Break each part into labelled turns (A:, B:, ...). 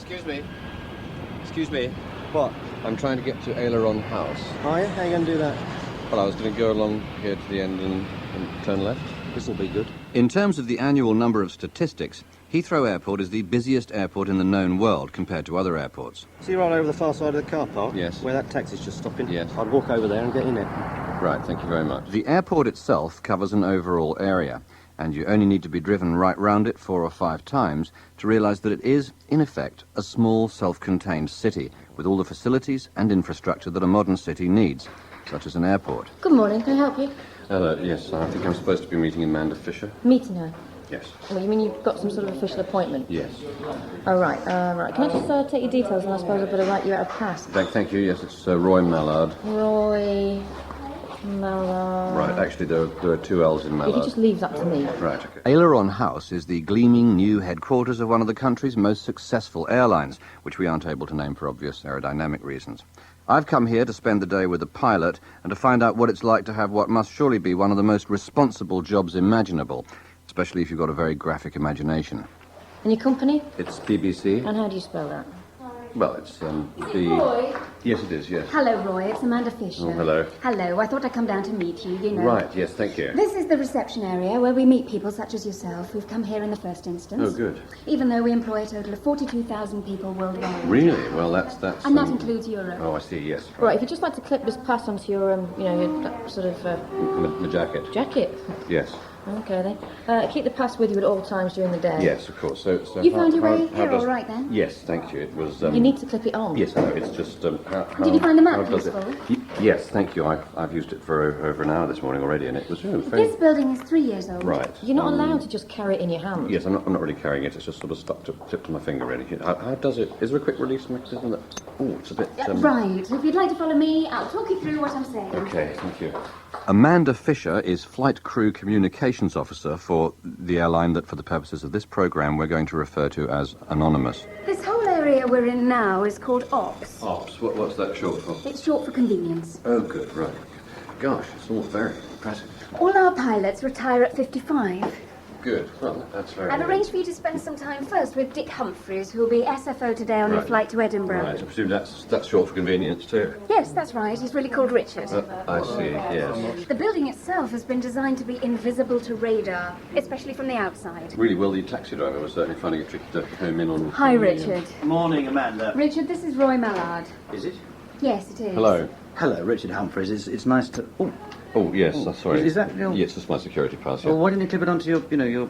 A: Excuse me. Excuse me.
B: What?
A: I'm trying to get to Aileron House.
B: Are you? How are you going to do that?
A: Well, I was going to go along here to the end and turn left.
B: This will be good.
C: In terms of the annual number of statistics, Heathrow Airport is the busiest airport in the known world compared to other airports.
B: See right over the far side of the car park?
A: Yes.
B: Where that taxi's just stopping?
A: Yes.
B: I'd walk over there and get in it.
A: Right, thank you very much.
C: The airport itself covers an overall area, and you only need to be driven right round it 4 or 5 times to realise that it is, in effect, a small, self-contained city with all the facilities and infrastructure that a modern city needs, such as an airport.
D: Good morning, can I help you?
A: Hello, yes, I think I'm supposed to be meeting Amanda Fisher.
D: Meeting her?
A: Yes.
D: Well, you mean you've got some sort of official appointment?
A: Yes.
D: Oh, right. Right. Can I just take your details, and I suppose I better write you out a pass?
A: Thank you, yes, it's Roy Mallard.
D: Roy Mallard.
A: Right, actually, there are 2 L's in
D: If
A: Mallard.
D: you just leave that to me.
A: Right, okay.
C: Aileron House is the gleaming new headquarters of one of the country's most successful airlines, which we aren't able to name for obvious aerodynamic reasons. I've come here to spend the day with the pilot and to find out what it's like to have what must surely be one of the most responsible jobs imaginable, especially if you've got a very graphic imagination.
D: And your company?
A: It's BBC.
D: And how do you spell that?
A: Well, it's
E: Roy?
A: Yes, it is, yes.
E: Hello, Roy. It's Amanda Fisher.
A: Oh, hello.
E: Hello. I thought I'd come down to meet you, you know.
A: Right, yes, thank you.
E: This is the reception area where we meet people such as yourself who've come here in the first instance.
A: Oh, good.
E: Even though we employ a total of 42,000 people worldwide.
A: Really? Well, that's...
E: And that includes Europe.
A: Oh, I see, yes.
D: Right, if you'd just like to clip this pass onto your, your sort of
A: My jacket.
D: jacket.
A: Yes.
D: Okay, then. Keep the pass with you at all times during the day.
A: Yes, of course. So
E: You found your way
A: how
E: here
A: does-
E: all right, then?
A: Yes, thank you. It was...
D: You need to clip it on.
A: Yes, I know. It's just... how,
E: Did you find the map
A: how does
E: useful?
A: Yes, thank you. I've used it for over an hour this morning already, and it was very...
E: This building is 3 years old.
A: Right.
D: You're not allowed to just carry it in your hand.
A: Yes, I'm not really carrying it. It's just sort of tipped to my finger, really. How does it... Is there a quick release mechanism that... Oh, it's a bit...
E: Right. If you'd like to follow me, I'll talk you through what I'm saying.
A: Okay, thank you.
C: Amanda Fisher is Flight Crew Communications Officer for the airline that, for the purposes of this programme, we're going to refer to as Anonymous.
E: This whole area we're in now is called Ops.
A: Ops, what's that short for?
E: It's short for convenience.
A: Oh, good, right. Gosh, it's all very impressive.
E: All our pilots retire at 55.
A: Good, well, that's very...
E: I've arranged for you to spend some time first with Dick Humphries, who will be SFO today on your
A: Right.
E: flight to Edinburgh.
A: Right, I presume that's short for convenience, too.
E: Yes, that's right. He's really called Richard.
A: I see, yes.
E: The building itself has been designed to be invisible to radar, especially from the outside.
A: Really, well, the taxi driver was certainly finding it tricky to home in on...
E: Hi, Richard.
B: Morning, Amanda.
E: Richard, this is Roy Mallard.
B: Is it?
E: Yes, it is.
A: Hello.
B: Hello, Richard Humphries. It's nice to... Oh,
A: Oh, yes, sorry.
B: Is that your...
A: Yes, it's my security pass, yeah.
B: Well, why didn't you clip it onto your, your...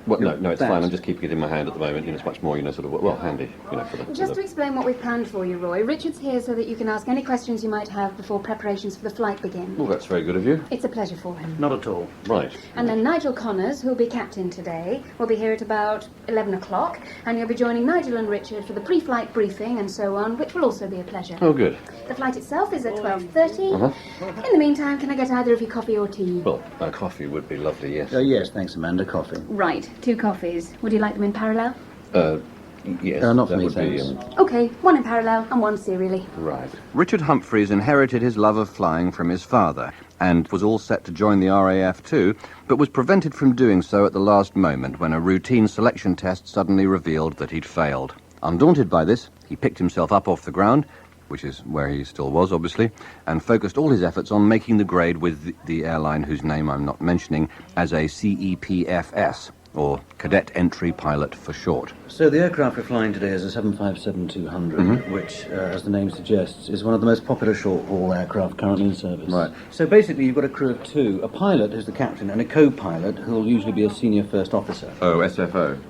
A: Well,
B: your
A: no, it's
B: badge?
A: fine. I'm just keeping it in my hand at the moment. It's much more, sort of, well, handy, for the...
E: Just to explain what we've planned for you, Roy, Richard's here so that you can ask any questions you might have before preparations for the flight begin.
A: Oh, that's very good of you.
E: It's a pleasure for him.
B: Not at all.
A: Right.
E: And then Nigel Connors, who'll be captain today, will be here at about 11 o'clock, and you'll be joining Nigel and Richard for the pre-flight briefing and so on, which will also be a pleasure.
A: Oh, good.
E: The flight itself is at 12:30.
A: Uh-huh.
E: In the meantime, can I get either of you coffee or tea?
A: Well, coffee would be lovely, yes.
B: Yes, thanks, Amanda. Coffee.
E: Right, 2 coffees. Would you like them in parallel?
A: Yes,
B: not for
A: that
B: me,
A: would be...
B: thanks.
E: Okay, 1 in parallel and 1 serially.
A: Right.
C: Richard Humphries inherited his love of flying from his father and was all set to join the RAF too, but was prevented from doing so at the last moment when a routine selection test suddenly revealed that he'd failed. Undaunted by this, he picked himself up off the ground, which is where he still was, obviously, and focused all his efforts on making the grade with the airline whose name I'm not mentioning as a CEPFS, or Cadet Entry Pilot for short.
B: So the aircraft we're flying today is a 757-200, which, as the name suggests, is one of the most popular short-haul aircraft currently in service.
A: Right.
B: So basically you've got a crew of 2, a pilot who's the captain and a co-pilot who'll usually be a senior first officer.
A: Oh, SFO.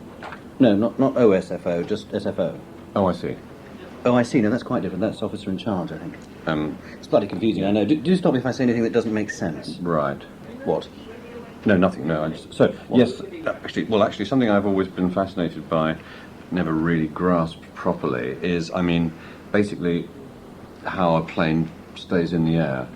B: No, not OSFO, just SFO.
A: Oh, I see.
B: Oh, I see. No, that's quite different. That's officer in charge, I think.
A: Um,
B: It's bloody confusing, I know. Do stop me if I say anything that doesn't make sense.
A: right.
B: What?
A: No, nothing, no. Yes, actually, something I've always been fascinated by, never really grasped properly, is, basically how a plane stays in the air.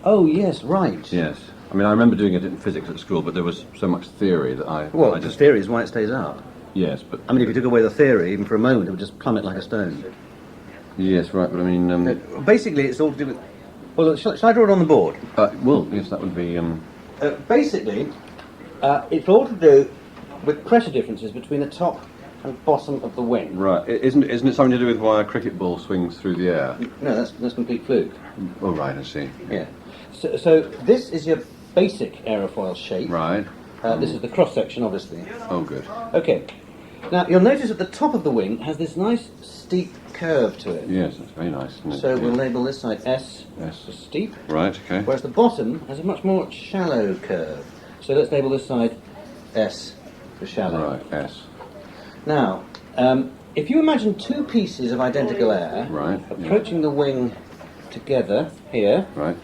B: Oh, yes, right.
A: Yes. I remember doing it in physics at school, but there was so much theory that I
B: Well,
A: just...
B: the theory is why it stays up.
A: Yes, but...
B: If you took away the theory, even for a moment, it would just plummet like a stone.
A: Yes, right, but
B: Basically, it's all to do with... Well, shall I draw it on the board?
A: well, yes, that would be,
B: Basically, it's all to do with pressure differences between the top and bottom of the wing.
A: Right. Isn't it something to do with why a cricket ball swings through the air?
B: No, that's complete fluke.
A: Oh, right, I see.
B: Yeah. So this is your basic aerofoil shape.
A: Right.
B: This is the cross-section, obviously.
A: Oh, good.
B: Okay. Now, you'll notice at the top of the wing has this nice steep curve to it.
A: Yes, that's very nice, isn't it?
B: So we'll label this side S
A: S.
B: for steep,
A: Right, okay.
B: whereas the bottom has a much more shallow curve. So let's label this side S for shallow.
A: Right, S.
B: Now, if you imagine two pieces of identical air
A: Right,
B: approaching the wing together here,
A: Right,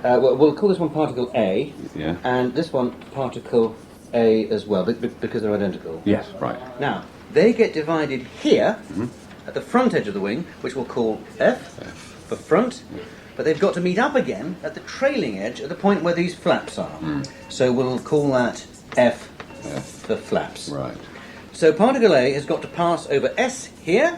B: we'll call this one particle A,
A: yeah.
B: and this one particle A as well, because they're identical.
A: Yes, right.
B: Now, they get divided here, at the front edge of the wing, which we'll call F for front, but they've got to meet up again at the trailing edge at the point where these flaps are. So we'll call that F for flaps.
A: Right.
B: So particle A has got to pass over S here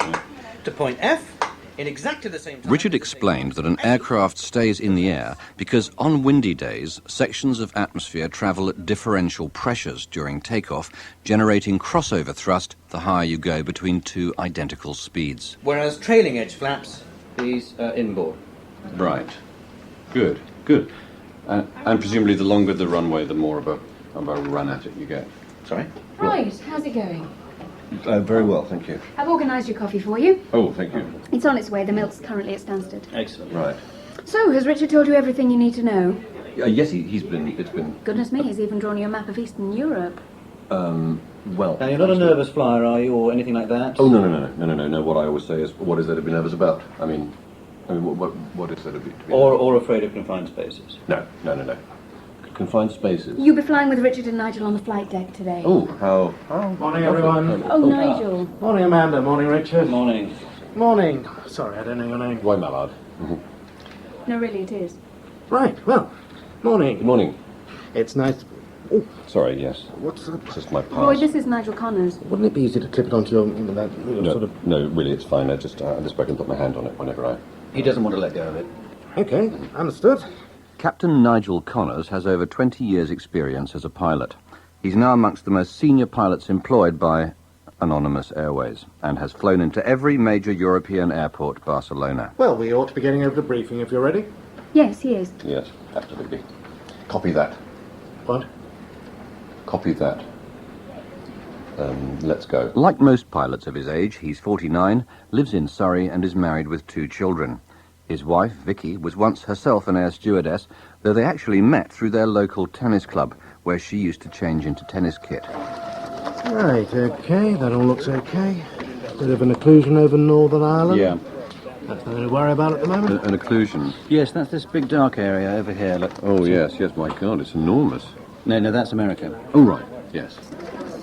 B: to point F in exactly the same time.
C: Richard explained that an aircraft stays in the air because on windy days, sections of atmosphere travel at differential pressures during takeoff, generating crossover thrust the higher you go between two identical speeds.
B: Whereas trailing edge flaps, these are inboard.
A: Right. Good, good. And presumably the longer the runway, the more of a run at it you get.
B: Sorry?
E: Right, how's it going?
A: Very well, thank you.
E: I've organised your coffee for you.
A: Oh, thank you.
E: It's on its way. The milk's currently at Stansted.
B: Excellent.
A: Right.
E: So, has Richard told you everything you need to know?
A: Yes, it's been...
E: Goodness me, he's even drawn you a map of Eastern Europe.
A: Well...
B: Now, you're not a nervous flyer, are you, or anything like that?
A: Oh, no. What I always say is, what is there to be nervous about? I mean, what is there to be...
B: Or afraid of confined spaces?
A: No. Confined spaces.
E: You'll be flying with Richard and Nigel on the flight deck today.
A: Oh, how...
F: Morning, everyone.
E: Oh, Nigel.
F: Morning, Amanda. Morning, Richard.
B: Morning.
F: Morning. Sorry, I don't know your name.
A: Why, Mallard?
E: No, really, it is.
F: Right, well, morning.
A: Good morning.
F: It's nice.
A: Sorry, yes.
F: What's that?
A: It's just my pass.
E: Roy, this is Nigel Connors.
F: Wouldn't it be easy to clip it onto your
A: No,
F: sort of...
A: no, really, it's fine. I just I can put my hand on it whenever I...
B: He doesn't want to let go of it.
F: Okay, understood.
C: Captain Nigel Connors has over 20 years' experience as a pilot. He's now amongst the most senior pilots employed by Anonymous Airways and has flown into every major European airport, Barcelona.
F: Well, we ought to be getting over the briefing if you're ready.
E: Yes, he is.
A: Yes, absolutely. Copy that.
F: What?
A: Copy that. Let's go.
C: Like most pilots of his age, he's 49, lives in Surrey and is married with 2 children. His wife, Vicky, was once herself an air stewardess, though they actually met through their local tennis club, where she used to change into tennis kit.
F: Right, okay, that all looks okay. Bit of an occlusion over Northern Ireland.
A: Yeah,
F: That's nothing to worry about at the moment.
A: an occlusion.
B: Yes, that's this big dark area over here. Look.
A: Oh, yes, my God, it's enormous.
B: No, that's America.
A: Oh, right, yes.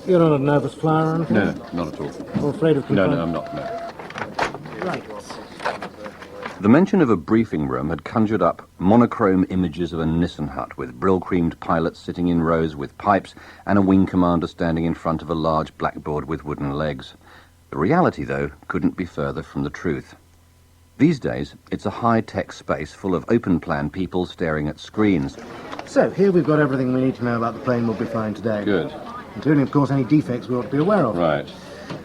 F: You're not a nervous flyer or anything?
A: No, not at all.
F: Or afraid of confined...
A: No, I'm not, no.
F: Right.
C: The mention of a briefing room had conjured up monochrome images of a Nissen hut with brill-creamed pilots sitting in rows with pipes and a wing commander standing in front of a large blackboard with wooden legs. The reality, though, couldn't be further from the truth. These days, it's a high-tech space full of open-plan people staring at screens.
F: So, here we've got everything we need to know about the plane we'll be flying today.
A: Good.
F: Including, of course, any defects we ought to be aware of.
A: Right.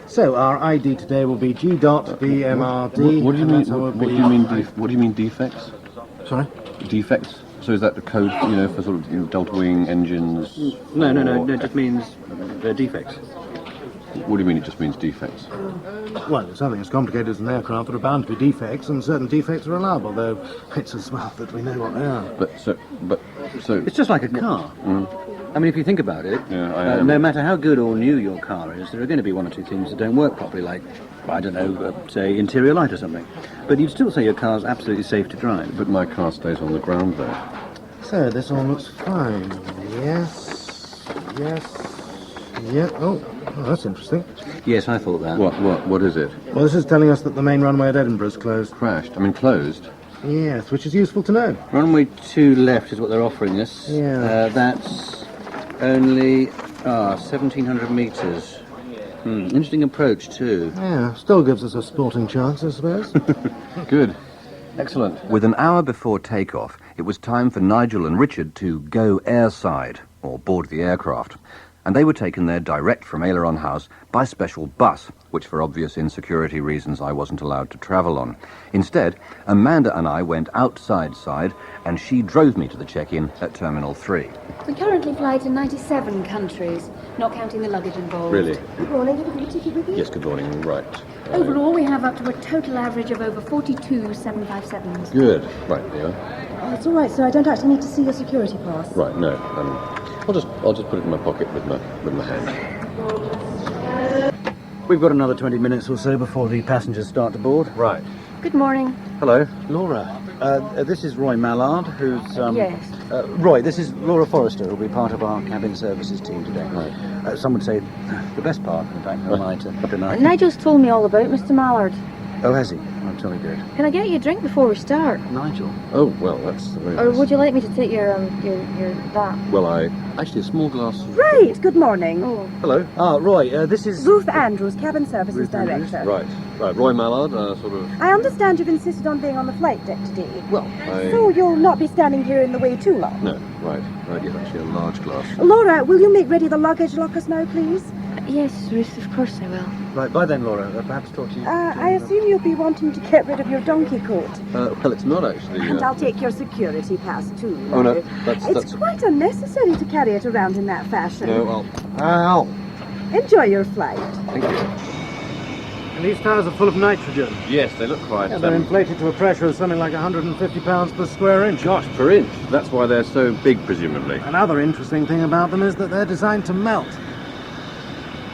F: So, our ID today will be G.BMRD.
A: What do you
F: and
A: mean?
F: that's how
A: What
F: we'll
A: do
F: be-
A: you mean? What do you mean defects?
F: Sorry?
A: Defects. So is that the code, for sort of delta wing engines?
B: No,
A: or-
B: it just means they're defects.
A: What do you mean? It just means defects.
F: Well, it's something as complicated as an aircraft. There are bound to be defects, and certain defects are allowable, though it's as well that we know what they are.
A: So.
B: It's just like a car. I mean, if you think about it,
A: Yeah, I am.
B: no matter how good or new your car is, there are going to be 1 or 2 things that don't work properly, like, I don't know, say, interior light or something. But you'd still say your car's absolutely safe to drive.
A: But my car stays on the ground though.
F: So, this all looks fine. Yes. Yeah. Oh, that's interesting.
B: Yes, I thought that.
A: What is it?
F: Well, this is telling us that the main runway at Edinburgh's closed.
A: Crashed. I mean, closed.
F: Yes, which is useful to know.
B: Runway 2 left is what they're offering us.
F: Yeah.
B: That's only 1,700 metres. Interesting approach, too.
F: Yeah, still gives us a sporting chance, I suppose.
A: Good. Excellent.
C: With an hour before takeoff, it was time for Nigel and Richard to go airside, or board the aircraft. and they were taken there direct from Aileron House by special bus, which for obvious insecurity reasons I wasn't allowed to travel on. Instead, Amanda and I went outside, and she drove me to the check-in at Terminal 3.
E: We currently fly to 97 countries, not counting the luggage involved.
A: Really?
E: Good morning. Have you got a ticket with you?
A: Yes, good morning. Right.
E: Overall, we have up to a total average of over 42 757s.
A: Good. Right, there you are.
G: Oh, it's all right, sir. I don't actually need to see your security pass.
A: Right, no. I'll just put it in my pocket with my hand.
B: We've got another 20 minutes or so before the passengers start to board.
A: Right.
E: Good morning.
A: Hello.
B: Laura, this is Roy Mallard, who's...
E: Yes.
B: Roy, this is Laura Forrester, who'll be part of our cabin services team today.
A: Right.
B: Some would say the best part, in fact, who am I to deny?
D: Nigel's told me all about Mr. Mallard.
B: Oh, has he? I'm jolly good.
D: Can I get you a drink before we start?
B: Nigel.
A: Oh, well, that's very
D: Or
A: nice.
D: would you like me to take your that?
A: Well, actually, a small glass of...
G: Right, good morning.
D: Oh.
A: Hello.
B: Ah, Roy, this is...
G: Ruth Andrews, Cabin Services
B: Ruth Andrews?
G: Director.
A: Right. Roy Mallard, sort of...
G: I understand you've insisted on being on the flight deck today.
A: Well,
G: So you'll not be standing here in the way too long.
A: No, right. Yes, actually, a large glass.
G: Laura, will you make ready the luggage lockers now, please?
D: Yes, Ruth, of course I will.
B: Right, by then, Laura, perhaps talk to you...
G: I assume you'll be wanting to get rid of your donkey coat.
A: Well, it's not actually...
G: And I'll take your security pass too.
A: Oh, no,
G: It's
A: that's...
G: quite unnecessary to carry it around in that fashion.
A: No, Ow!
G: Enjoy your flight.
A: Thank you.
F: And these tires are full of nitrogen.
A: Yes, they look quite...
F: Yeah, they're inflated to a pressure of something like 150 pounds per square inch.
A: Gosh, per inch. That's why they're so big, presumably.
F: Another interesting thing about them is that they're designed to melt.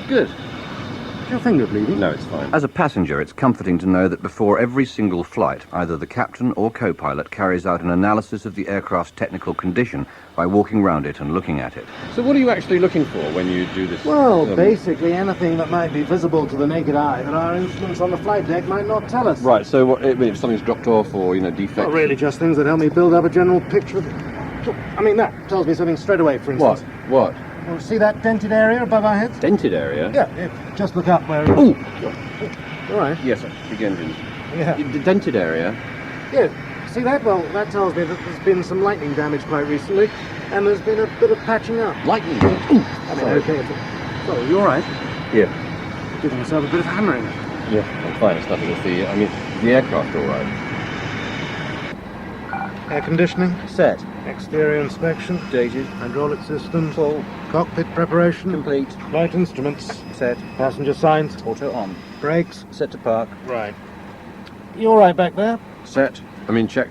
A: Good.
F: Is your finger bleeding?
A: No, it's fine.
C: As a passenger, it's comforting to know that before every single flight, either the captain or co-pilot carries out an analysis of the aircraft's technical condition by walking round it and looking at it.
A: So what are you actually looking for when you do this?
F: Well, basically anything that might be visible to the naked eye that our instruments on the flight deck might not tell us.
A: Right, so what, if something's dropped off or, defects...
F: Well, really just things that help me build up a general picture of... I mean, that tells me something straight away, for instance.
A: What?
F: Well, see that dented area above our heads?
A: Dented area?
F: Yeah, just look up where...
A: Oh!
F: All right.
A: Yes, big engines.
F: Yeah.
A: The dented area?
F: Yeah, see that? Well, that tells me that there's been some lightning damage quite recently, and there's been a bit of patching up.
A: Lightning.
F: I mean, okay, so, you all right?
A: Yeah.
F: Giving yourself a bit of hammering.
A: Yeah, I'm fine. It's nothing. Is the aircraft all right?
F: Air conditioning,
B: Set.
F: exterior inspection,
B: Dated.
F: hydraulic system,
B: Full.
F: cockpit preparation,
B: Complete.
F: flight instruments,
B: Set.
F: passenger signs,
B: Auto on.
F: brakes.
B: Set to park.
F: Right. You all right back there?
A: Set. Check.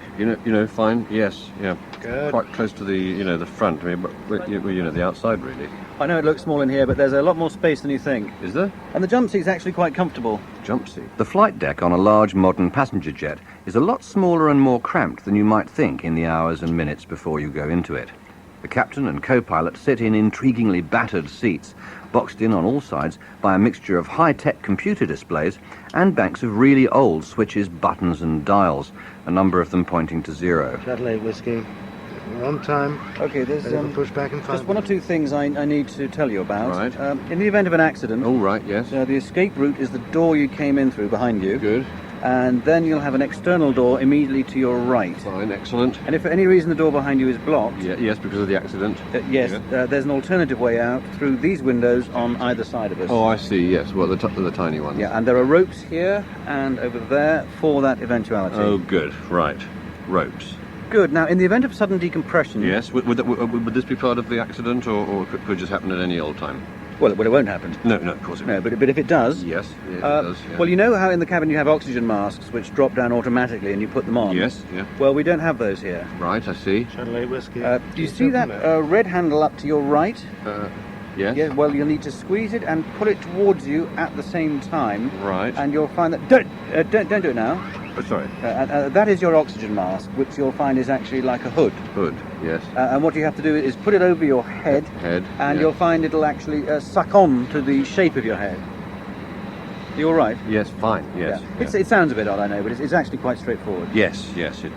A: Fine. Yes. Yeah.
F: Good.
A: Quite close to the, the front. But the outside really.
B: I know it looks small in here, but there's a lot more space than you think.
A: Is there?
B: And the jump seat's actually quite comfortable.
A: Jump seat.
C: The flight deck on a large modern passenger jet is a lot smaller and more cramped than you might think in the hours and minutes before you go into it. The captain and co-pilot sit in intriguingly battered seats, boxed in on all sides by a mixture of high-tech computer displays and banks of really old switches, buttons and dials, a number of them pointing to 0.
F: Shuttle 8 whiskey. We're on time.
B: Okay, there's
F: Ready for push back in 5
B: just one or two things I need to tell you about.
A: Right.
B: In the event of an accident,
A: Oh, right. Yes.
B: the escape route is the door you came in through behind you.
A: Good.
B: And then you'll have an external door immediately to your right.
A: Fine. Excellent.
B: And if for any reason the door behind you is blocked,
A: Yes, because of the accident.
B: yes,
A: Yeah.
B: there's an alternative way out through these windows on either side of us.
A: Oh, I see. Yes. Well, the tiny ones.
B: Yeah, and there are ropes here and over there for that eventuality.
A: Oh, good. Right. Ropes.
B: Good. Now, in the event of sudden decompression...
A: Yes. Would this be part of the accident, or could it just happen at any old time?
B: Well, it won't happen.
A: No, of course it
B: No,
A: won't.
B: but if it does...
A: Yes. Yeah, it does. Yeah.
B: Well, you know how in the cabin you have oxygen masks which drop down automatically and you put them on?
A: Yes. Yeah.
B: Well, we don't have those here.
A: Right. I see.
F: Shuttle 8 whiskey.
B: Do you see that red handle up to your right?
A: Yes.
B: Yeah, well, you'll need to squeeze it and pull it towards you at the same time.
A: Right.
B: And you'll find that... Don't do it now.
A: Oh, sorry.
B: That is your oxygen mask, which you'll find is actually like a hood.
A: Hood. Yes.
B: And what you have to do is put it over your head,
A: Head.
B: and
A: yeah.
B: you'll find it'll actually suck on to the shape of your head. You all right?
A: Yes. Fine. Yes.
B: Yeah. It sounds a bit odd, I know, but it's actually quite straightforward.
A: Yes. Yes. It.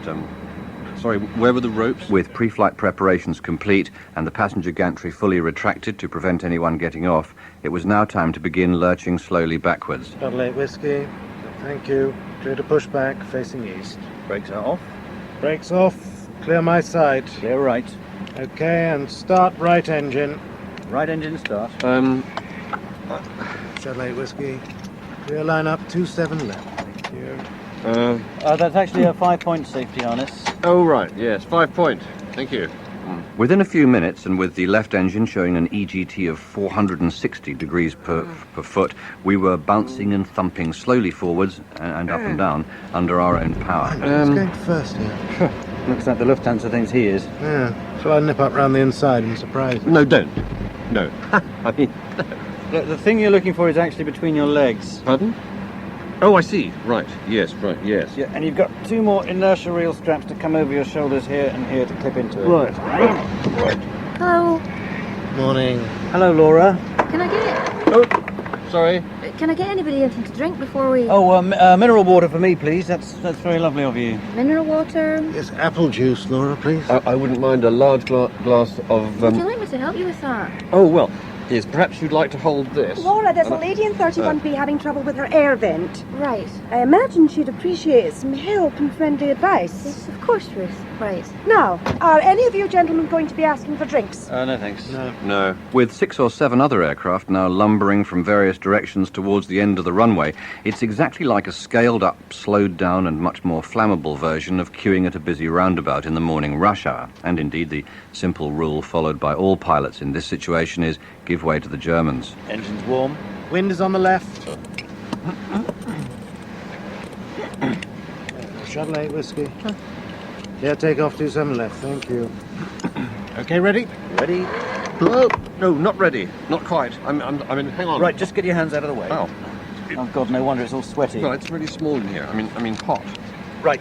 A: Sorry. Where were the ropes?
C: With pre-flight preparations complete and the passenger gantry fully retracted to prevent anyone getting off, it was now time to begin lurching slowly backwards.
F: Shuttle 8 whiskey. Thank you. Clear to push back, facing east.
B: Brakes are off.
F: Brakes off. Clear my side.
B: Clear right.
F: Okay, and start right engine.
B: Right engine start.
F: Shuttle 8 Whiskey. Rear line up, 27 left. Thank you.
B: That's actually a 5-point safety harness.
A: Oh, right, yes, 5 point. Thank you.
C: Within a few minutes, and with the left engine showing an EGT of 460 degrees per foot, we were bouncing and thumping slowly forwards and up and down under our own power.
F: Who's going first here?
B: Looks like the Lufthansa thinks he is.
F: Yeah. Shall I nip up round the inside and surprise him?
A: No, don't. No. I mean,
B: Look, the thing you're looking for is actually between your legs.
A: pardon? Oh, I see. Right, yes, yes.
B: Yeah, and you've got 2 more inertia reel straps to come over your shoulders here and here to clip into it.
F: Right.
E: Hello.
F: Morning.
B: Hello, Laura.
E: Can I get
A: Oh, sorry.
E: Can I get anybody anything to drink before we...
B: Oh, mineral water for me, please. That's very lovely of you.
E: Mineral water?
F: Yes, apple juice, Laura, please.
A: I wouldn't mind a large glass of...
E: Would you like me to help you with that?
A: Oh, well, yes, perhaps you'd like to hold this.
G: Laura, there's a lady in 31B having trouble with her air vent.
E: Right.
G: I imagine she'd appreciate some help and friendly advice.
E: Yes, of course, Ruth. Right.
G: Now, are any of you gentlemen going to be asking for drinks?
B: No, thanks.
A: No.
C: With 6 or 7 other aircraft now lumbering from various directions towards the end of the runway, it's exactly like a scaled-up, slowed-down and much more flammable version of queuing at a busy roundabout in the morning rush hour. And indeed, the simple rule followed by all pilots in this situation is give way to the Germans.
B: Engine's warm.
F: Wind is on the left. Shuttle 8 Whiskey. Yeah, take off 27 left, thank you. Okay, ready?
B: Ready?
A: Oh, no, not ready. Not quite. I mean, hang on.
B: Right, just get your hands out of the way.
A: Oh.
B: Oh, God, no wonder it's all sweaty.
A: Well, it's really small in here. I mean, hot.
B: Right.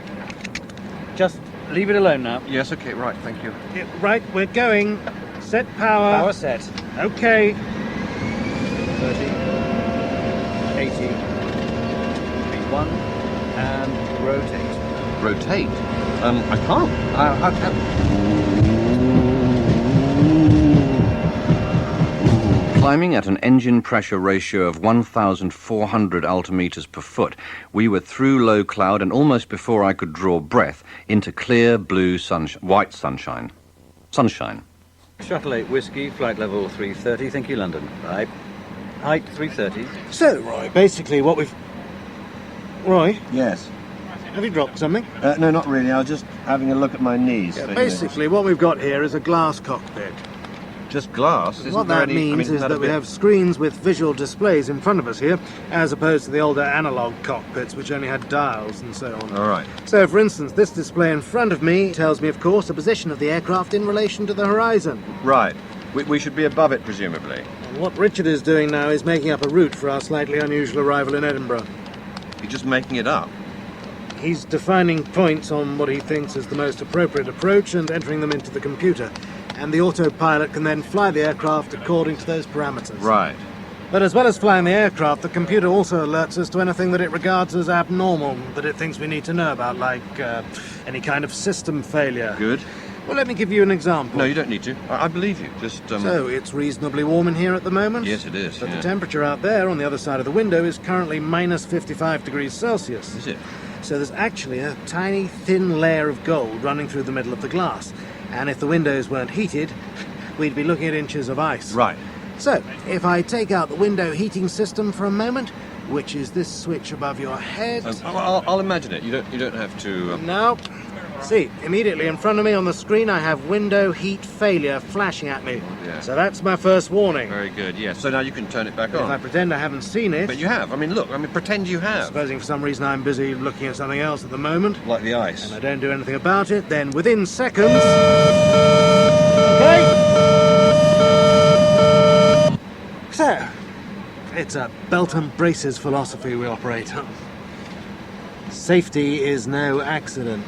B: Just leave it alone now.
A: Yes, okay, right, thank you.
F: Yeah, right, we're going. Set power.
B: Power set.
F: Okay.
B: 30, 80, V1, and rotate.
A: Rotate? I can't. I can't.
C: Climbing at an engine pressure ratio of 1,400 altimeters per foot, we were through low cloud and almost before I could draw breath into clear blue white sunshine. Sunshine.
B: Shuttle 8 Whiskey, flight level 330, thank you, London. Right. Height 330.
F: So, Roy, basically what we've... Roy,
H: Yes.
F: have you dropped something?
H: No, not really. I was just having a look at my knees.
F: Yeah, basically what we've got here is a glass cockpit.
A: Just glass? Isn't
F: What
A: there
F: that
A: any-
F: means is
A: that
F: that we have screens with visual displays in front of us here, as opposed to the older analog cockpits which only had dials and so on.
A: All right.
F: So, for instance, this display in front of me tells me, of course, the position of the aircraft in relation to the horizon.
A: Right. We should be above it, presumably.
F: And what Richard is doing now is making up a route for our slightly unusual arrival in Edinburgh.
A: You're just making it up.
F: He's defining points on what he thinks is the most appropriate approach and entering them into the computer. And the autopilot can then fly the aircraft according to those parameters.
A: Right.
F: But as well as flying the aircraft, the computer also alerts us to anything that it regards as abnormal, that it thinks we need to know about, like any kind of system failure.
A: Good.
F: Well, let me give you an example.
A: No, you don't need to. I believe you. Just,
F: So, it's reasonably warm in here at the moment?
A: Yes, it is,
F: But
A: yeah.
F: the temperature out there on the other side of the window is currently minus 55 degrees Celsius.
A: Is it?
F: So there's actually a tiny, thin layer of gold running through the middle of the glass. And if the windows weren't heated, we'd be looking at inches of ice.
A: Right.
F: So, if I take out the window heating system for a moment, which is this switch above your head...
A: I'll imagine it. You don't have to...
F: Now, see, immediately in front of me on the screen I have window heat failure flashing at me.
A: Yeah.
F: So that's my first warning.
A: Very good, yes. So now you can turn it back
F: If I
A: on.
F: pretend I haven't seen it...
A: But you have. I mean, look. Pretend you have.
F: Supposing for some reason I'm busy looking at something else at the moment,
A: Like the ice.
F: and I don't do anything about it, then within seconds... Okay? So, it's a belt and braces philosophy we operate on. Safety is no accident.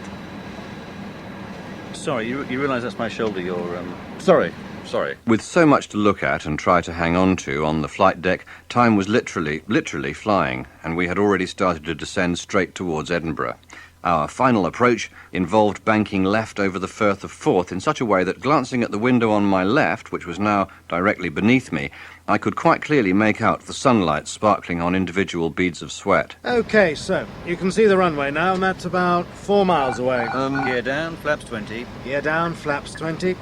B: Sorry, you realise that's my shoulder you're...
A: Sorry.
C: With so much to look at and try to hang on to on the flight deck, time was literally flying, and we had already started to descend straight towards Edinburgh. Our final approach involved banking left over the Firth of Forth in such a way that, glancing at the window on my left, which was now directly beneath me, I could quite clearly make out the sunlight sparkling on individual beads of sweat.
F: Okay, so, you can see the runway now, and that's about 4 miles away.
B: Gear down, flaps 20.
F: Gear down, flaps 20. You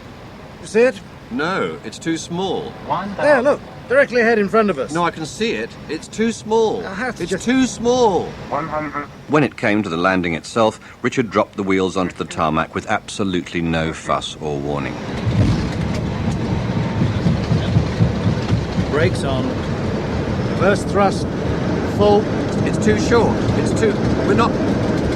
F: see it?
A: No, it's too small.
F: There, look, directly ahead in front of us.
A: No, I can see it. It's too small.
F: I'll have to
A: It's
F: just-
A: too small.
C: When it came to the landing itself, Richard dropped the wheels onto the tarmac with absolutely no fuss or warning.
B: Brakes on.
F: Reverse thrust, full.
A: It's too short. We're not...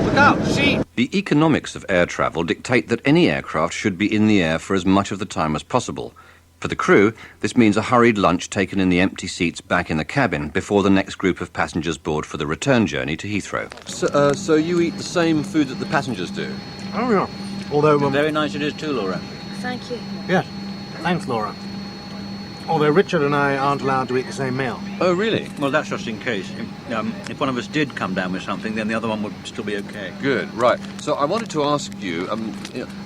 A: Look out, sheep!
C: The economics of air travel dictate that any aircraft should be in the air for as much of the time as possible. For the crew, this means a hurried lunch taken in the empty seats back in the cabin before the next group of passengers board for the return journey to Heathrow.
A: So you eat the same food that the passengers do?
F: Oh, yeah. Although,
B: Very nice it is too, Laura.
D: Thank you.
F: yes. Thanks, Laura. Although Richard and I aren't allowed to eat the same meal.
A: Oh, really?
B: Well, that's just in case. If one of us did come down with something, then the other one would still be okay.
A: Good, right. So I wanted to ask you,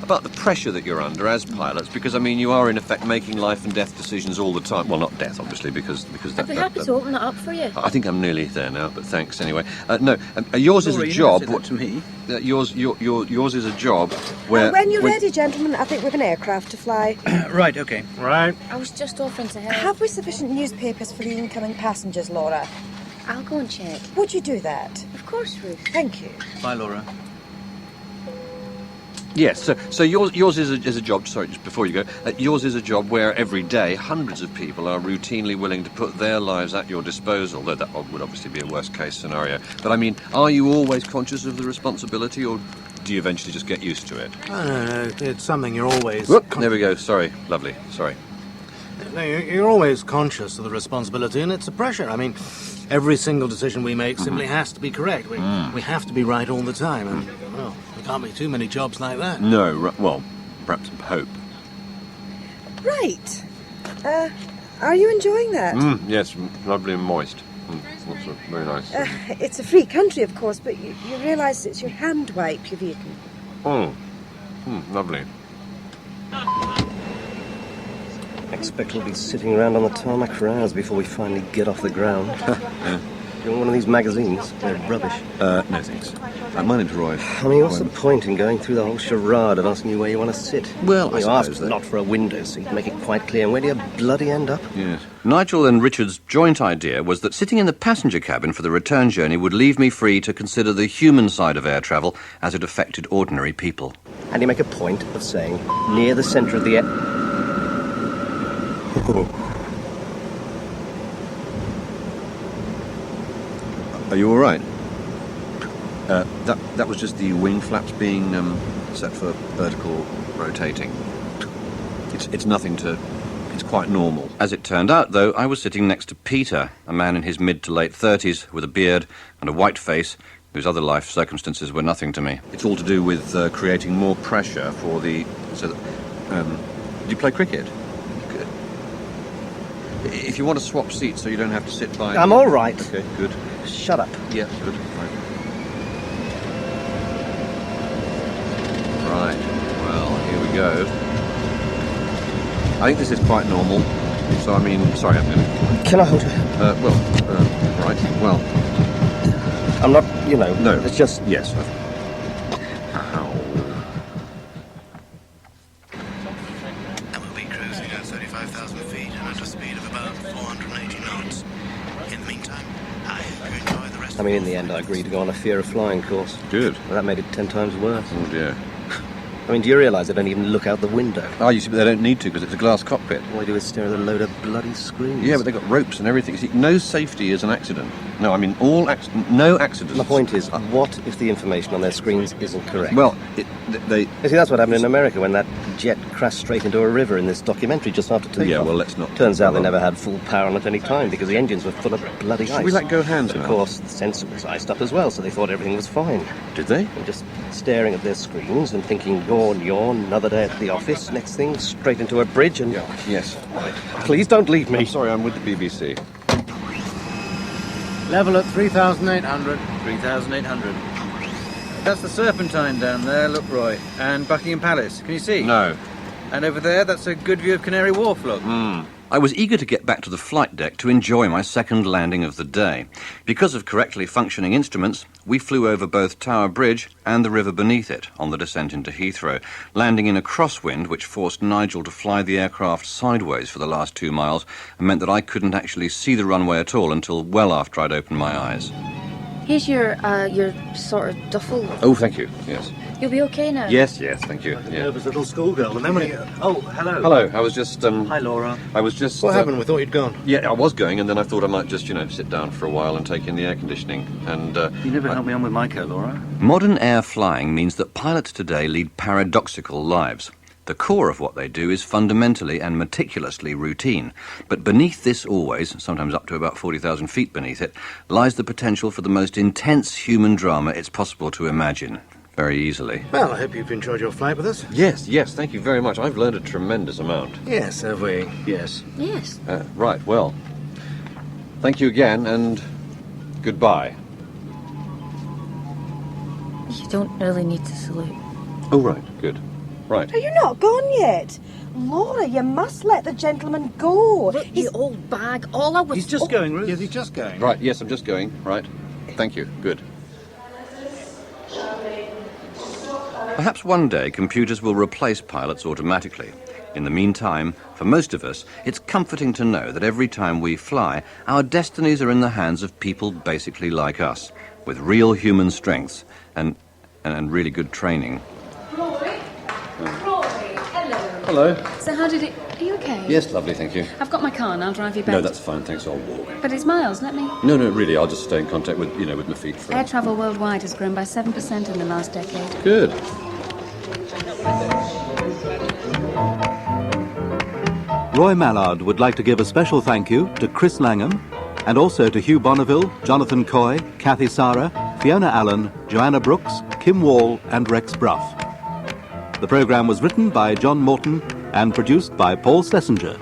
A: about the pressure that you're under as pilots, because, I mean, you are, in effect, making life and death decisions all the time. Well, not death, obviously, because
D: I'd
A: that...
D: be happy to open that up for you.
A: I think I'm nearly there now, but thanks anyway. No, yours is
B: Laura,
A: a
B: you
A: job...
B: never said that to me.
A: Yours is a job where...
G: When you're ready, gentlemen, I think we've an aircraft to fly.
B: Right, okay.
F: Right.
D: I was just offering to help.
G: Have we sufficient newspapers for the incoming passengers, Laura?
D: I'll go and check.
G: Would you do that?
D: Of course, Ruth.
G: Thank you.
B: Bye, Laura.
A: Yes, so yours is a job, sorry, just before you go, yours is a job where every day hundreds of people are routinely willing to put their lives at your disposal, though that would obviously be a worst-case scenario. But, I mean, are you always conscious of the responsibility, or do you eventually just get used to it?
F: No, it's something you're always...
A: Whoop, there we go, sorry, lovely, sorry.
F: No, you're always conscious of the responsibility, and it's a pressure. I mean, every single decision we make simply has to be correct. We have to be right all the time, and, well, there can't be too many jobs like that.
A: No, well, perhaps hope.
G: Right. Are you enjoying that?
A: Yes, lovely and moist. Also very nice.
G: It's a free country, of course, but you realise it's your hand wipe you've eaten.
A: Lovely.
H: I expect we'll be sitting around on the tarmac for hours before we finally get off the ground. You want one of these magazines? They're rubbish.
A: No, thanks. My name's Roy.
H: I mean, what's the point in going through the whole charade of asking you where you want to sit?
A: Well, I
H: you ask
A: suppose that-
H: not for a window seat, make it quite clear. And where do you bloody end up?
A: Yes.
C: Nigel and Richard's joint idea was that sitting in the passenger cabin for the return journey would leave me free to consider the human side of air travel as it affected ordinary people.
H: And you make a point of saying, near the centre of the air...
A: Are you all right? That was just the wing flaps being set for vertical rotating. It's nothing to... It's quite normal.
C: As it turned out, though, I was sitting next to Peter, a man in his mid to late 30s with a beard and a white face, whose other life circumstances were nothing to me.
A: It's all to do with creating more pressure for the... So that, do you play cricket? Good. If you want to swap seats so you don't have to sit by...
H: I'm all right.
A: Okay, good.
H: Shut up.
A: Yeah, good. Right, well, here we go. I think this is quite normal. So, I mean, sorry, I'm going to...
H: Can I hold her?
A: Right, well...
H: I'm not, you know...
A: No.
H: It's just...
A: Yes.
I: And we'll be cruising at 35,000 feet and at a speed of about 480 knots. In the meantime, I hope you enjoy the rest
H: I mean, in the end, I agreed to go on a fear of flying course.
A: Good.
H: Well, that made it 10 times worse.
A: Oh, dear.
H: I mean, do you realise they don't even look out the window?
A: Oh, you see, but they don't need to because it's a glass cockpit.
H: All they do is stare at a load of bloody screens.
A: Yeah, but they've got ropes and everything. See, no safety is an accident. No, I mean, no accidents.
H: My point is, what if the information on their screens isn't correct?
A: Well, they...
H: You see, that's what happened in America when that jet crashed straight into a river in this documentary just after takeoff.
A: Yeah, well, let's not...
H: Turns out they never had full power on at any time because the engines were full of bloody ice.
A: Should we let go hands
H: But
A: now?
H: of course, the sensor was iced up as well, so they thought everything was fine.
A: Did they?
H: And just staring at their screens and thinking, yawn, yawn, another day at the office, next thing, straight into a bridge and...
A: Yes.
H: Please don't leave me.
A: I'm sorry, I'm with the BBC.
F: Level at 3,800.
B: 3,800. That's the Serpentine down there, look, Roy. And Buckingham Palace. Can you see?
A: No.
B: And over there, that's a good view of Canary Wharf, look.
C: I was eager to get back to the flight deck to enjoy my second landing of the day. Because of correctly functioning instruments, we flew over both Tower Bridge and the river beneath it on the descent into Heathrow, landing in a crosswind which forced Nigel to fly the aircraft sideways for the last 2 miles and meant that I couldn't actually see the runway at all until well after I'd opened my eyes.
D: Here's your sort of duffel.
C: Oh, thank you, yes.
D: You'll be okay now?
C: Yes, thank you. Yeah.
F: Nervous little schoolgirl. And then when you... Oh, hello.
C: Hello, I was just...
H: Hi, Laura.
C: I was just...
F: What happened? We thought you'd gone.
C: Yeah, I was going, and then I thought I might just, sit down for a while and take in the air conditioning. And
H: You never helped me on with my coat, Laura.
C: modern air flying means that pilots today lead paradoxical lives. The core of what they do is fundamentally and meticulously routine. But beneath this always, sometimes up to about 40,000 feet beneath it, lies the potential for the most intense human drama it's possible to imagine. Very easily.
F: Well, I hope you've enjoyed your flight with us.
A: Yes, thank you very much. I've learned a tremendous amount.
F: Yes, have we?
H: Yes.
D: Yes.
A: Right, well, thank you again, and goodbye.
D: You don't really need to salute.
A: Oh, right, good. Right.
G: Are you not gone yet? Laura, you must let the gentleman go.
D: Look, you old bag. All I was...
H: He's just going, Ruth.
F: Yes, he's just going.
A: Right, yes, I'm just going. Right. Thank you. Good.
C: Perhaps one day computers will replace pilots automatically. In the meantime, for most of us, it's comforting to know that every time we fly, our destinies are in the hands of people basically like us, with real human strengths and really good training.
E: Rory, hello.
A: Hello.
E: So how did it... Are you okay?
A: Yes, lovely, thank you.
E: I've got my car and I'll drive you back.
A: No, that's fine, thanks, I'll walk.
E: But it's miles, let me...
A: No, really, I'll just stay in contact with, with my feet for...
E: Air travel worldwide has grown by 7% in the last decade.
A: Good.
J: Roy Mallard would like to give a special thank you to Chris Langham and also to Hugh Bonneville, Jonathan Coy, Kathy Sara, Fiona Allen, Joanna Brooks, Kim Wall and Rex Bruff. The programme was written by John Morton and produced by Paul Schlesinger.